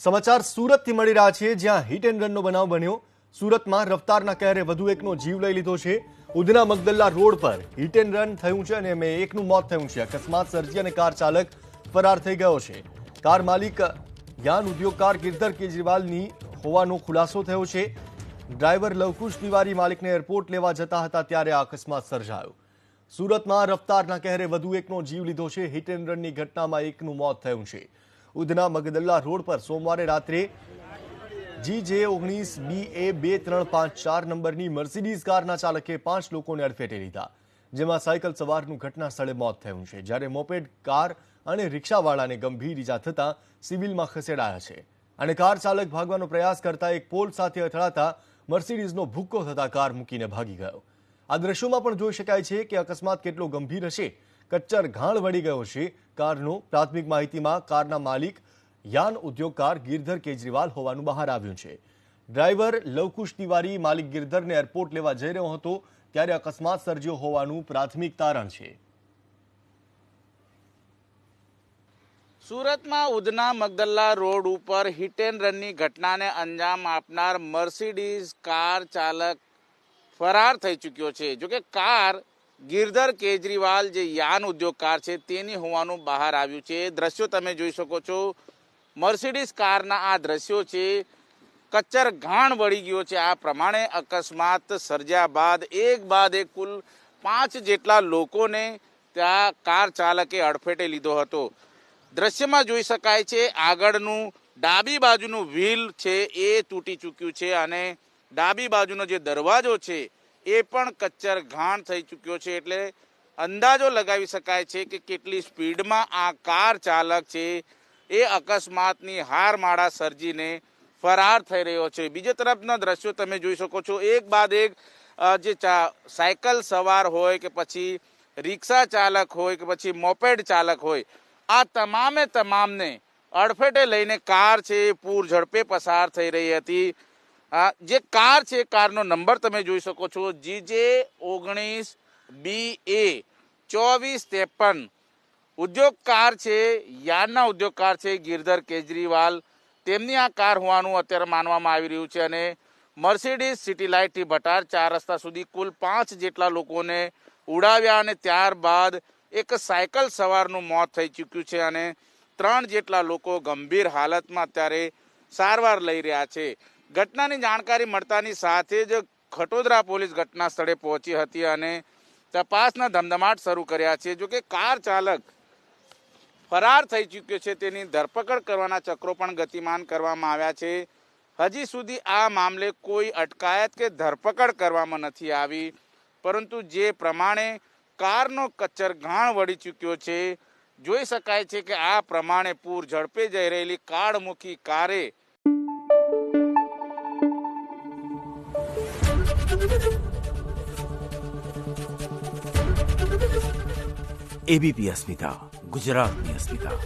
સમાચાર સુરતથી મળી રહ્યા છે, જ્યાં હિટ એન્ડ રનનો બનાવ બન્યો। સુરતમાં રફતારના કહેરે વધુ એકનો જીવ લઈ લીધો છે। ઉધના મગદલ્લા રોડ પર હિટ એન્ડ રન થયું છે અને એકનું મોત થયું છે। અકસ્માત સર્જી અને કાર ચાલક ફરાર થઈ ગયો છે। કાર માલિક યાન ઉદ્યોગકાર ગિરધર કેજરીવાલની હોવાનો ખુલાસો થયો છે। ડ્રાઈવર લવકુશ તિવારી માલિકને એરપોર્ટ લેવા જતા હતા ત્યારે આ અકસ્માત સર્જાયો। સુરતમાં રફતારના કહેરે વધુ એકનો જીવ લીધો છે। હિટ એન્ડ રનની ઘટનામાં એકનું મોત થયું છે। ઉધના મગદલ્લા રોડ પર સોમવારે રાત્રે GJ 19 BA 2354 નંબરની મર્સિડીઝ કારના ચાલકે 5 લોકોને અડફેટે લીધા, જેમાં સાયકલ સવારનું ઘટના સ્થળે મોત થયું છે, જ્યારે મોપેડ કાર અને રિક્ષાવાળાને ગંભીર ઈજા થતા સિવિલમાં ખસેડાયા છે। અને કાર ચાલક ભાગવાનો પ્રયાસ કરતા એક પોલ સાથે અથડાતા મર્સિડીઝનો ભૂક્કો થતા કાર મૂકીને ભાગી ગયો। આ દ્રશ્યોમાં પણ જોઈ શકાય છે કે અકસ્માત કેટલો ગંભીર હશે। કચ્ચર ઘાણ વળી ગયો છે કારનો। પ્રાથમિક માહિતીમાં કારના માલિક યાન ઉદ્યોગકાર ગિરધર કેજરીવાલ હોવાનું બહાર આવ્યું છે। ડ્રાઈવર લવકુશ તિવારી માલિક ગિરધરને એરપોર્ટ લેવા જઈ રહ્યો હતો ત્યારે અકસ્માત સર્જ્યો હોવાનું પ્રાથમિક તારણ છે। સુરતમાં ઉધના મગદલ્લા રોડ ઉપર હિટ એન્ડ રનની ઘટનાને અંજામ આપનાર મર્સિડીઝ કાર ચાલક ફરાર થઈ ચૂક્યો છે। જોકે કાર ગિરધર કેજરીવાલ જે યાન ઉદ્યોગકાર છે તેની હોવાનું બહાર આવ્યું છે। દ્રશ્યો તમે જોઈ શકો છો। મર્સિડીઝ કારના આ દ્રશ્યો છે। કચ્ચર ઘાણ વળી ગયો છે। આ પ્રમાણે અકસ્માત સર્જ્યા બાદ એક કુલ 5 જેટલા લોકોને ત્યાં કાર ચાલકે અડફેટે લીધો હતો। દ્રશ્યમાં જોઈ શકાય છે આગળનું ડાબી બાજુનું વ્હીલ છે એ તૂટી ચૂક્યું છે અને ડાબી બાજુનો જે દરવાજો છે એ પણ કચ્ચર ઘાણ થઈ ચૂક્યો છે। એટલે અંદાજો લગાવી શકાય છે કે કેટલી સ્પીડમાં આ કાર ચાલક છે એ અકસ્માતની હારમાળા સર્જીને ફરાર થઈ રહ્યો છે। બીજી તરફના દ્રશ્યો તમે જોઈ શકો છો। એક બાદ એક જે સાયકલ સવાર હોય કે પછી રિક્ષા ચાલક હોય કે પછી મોપેડ ચાલક હોય, આ તમામને અડફેટે લઈને કાર છે પૂર ઝડપે પસાર થઈ રહી હતી। જે કાર છે કારનો નંબર તમે જોઈ શકો છો, GJ 19 BA 2453 ઉદ્યોગકાર છે, યાનના ઉદ્યોગકાર છે ગિરધર કેજરીવાલ, તેમની આ કાર હોવાનું અત્યારે માનવામાં આવી રહ્યું છે। અને મર્સિડીઝ સિટી લાઇટથી ભટાર 4 રસ્તા સુધી કુલ 5 જેટલા લોકોને ઉડાવ્યા અને ત્યારબાદ એક સાયકલ સવારનું મોત થઈ ચૂક્યું છે અને 3 જેટલા લોકો ગંભીર હાલતમાં અત્યારે સારવાર લઈ રહ્યા છે। ઘટનાની જાણકારી મળતાની સાથે જ ખટોદરા પોલીસ ઘટના સ્થળે પહોંચી હતી અને તપાસના ધમધમાટ શરૂ કર્યા છે। જો કે કાર ચાલક ફરાર થઈ ચૂક્યો છે, તેની ધરપકડ કરવાના ચક્રો પણ ગતિમાન કરવામાં આવ્યા છે। હજી સુધી આ મામલે કોઈ અટકાયત કે ધરપકડ કરવામાં નથી આવી, પરંતુ જે પ્રમાણે કારનો કચ્ચર ઘાણ વળી ચૂક્યો છે, જોઈ શકાય છે કે આ પ્રમાણે પૂર ઝડપે જઈ રહેલી કાળમુખી કારે ABP અસ્મિતા, ગુજરાતની અસ્મિતા।